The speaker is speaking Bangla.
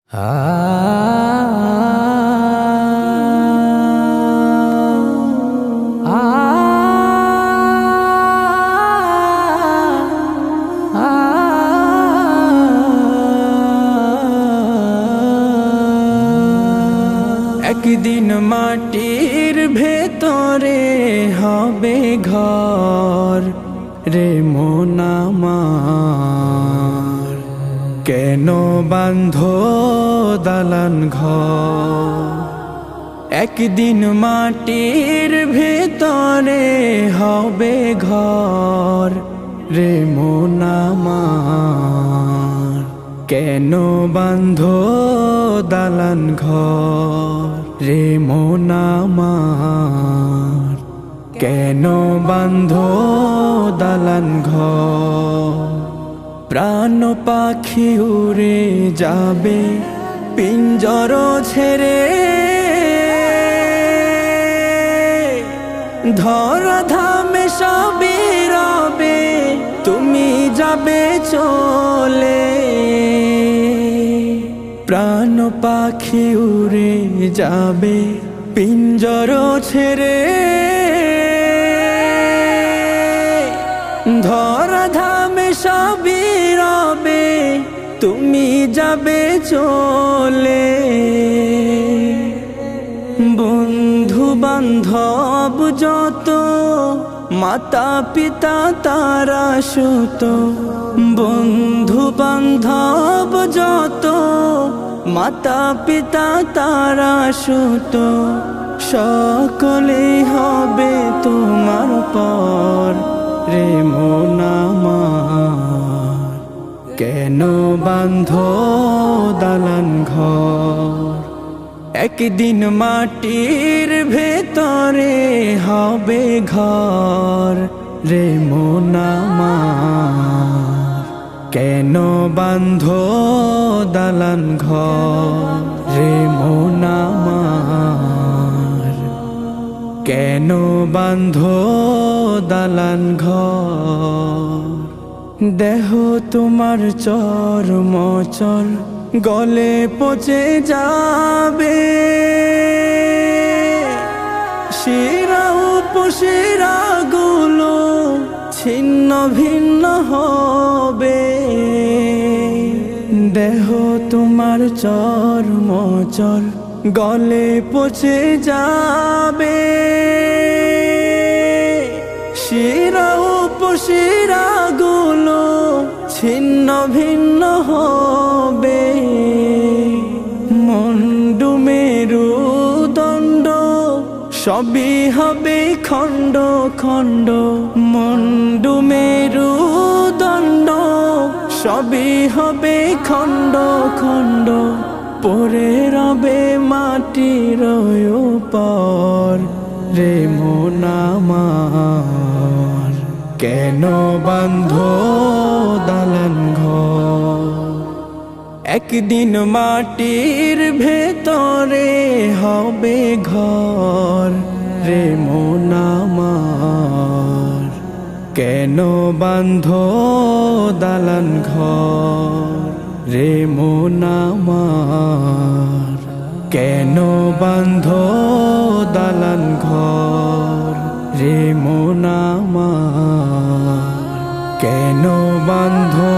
একদিন মাটির ভেতরে হবে ঘর রে মন আমার, কেন বাঁধো দালান ঘর। একদিন মাটির ভেতরে হবে ঘর রে মন আমার, কেন বাঁধো দালান ঘর রে মন আমার, কেন বাঁধো দালান ঘর। প্রাণ পাখি উড়ে যাবে পিঞ্জর ছেড়ে, ধরা ধামে সবই রবে তুমি যাবে চলে। প্রাণ পাখি উড়ে যাবে পিঞ্জর ছেড়ে, ধরা ধামে সবই রবে তুমি যাবে চলে। বন্ধু বান্ধব যত মাতা পিতা তারা সুত, বন্ধু বান্ধব যত মাতা পিতা তারা সুত, সকলেই হবে তোমার পর রে মন আমার, কেন বাঁধো দালান ঘর। একদিন মাটির ভেতরে হবে ঘর রে মন আমার, কেন বাঁধো দালান ঘর রে মন আমার, কেন বাঁধো দালান ঘর। দেহ তোমার চর্মচল গলে পচে যাবে, শিরা উপশিরা গুলো ছিন্ন ভিন্ন হবে। দেহ তোমার চর্মচল গলে পচে যাবে, শিরা উপশিরা গুলো ছিন্ন ভিন্ন হবে। মুন্ডু মেরুদণ্ড সবই হবে খণ্ড খণ্ড, মুন্ডু মেরুদণ্ড সবই হবে খণ্ড খণ্ড, পড়ে রবে মাটির উপর রে মন আমার, কেন বাঁধো দালান ঘর। একদিন মাটির ভেতরে হবে ঘর রে মন আমার, কেন বাঁধো দালান ঘর রে মন আমার, কেন বাঁধো দালান ঘর রে মন আমার, কেন বাঁধো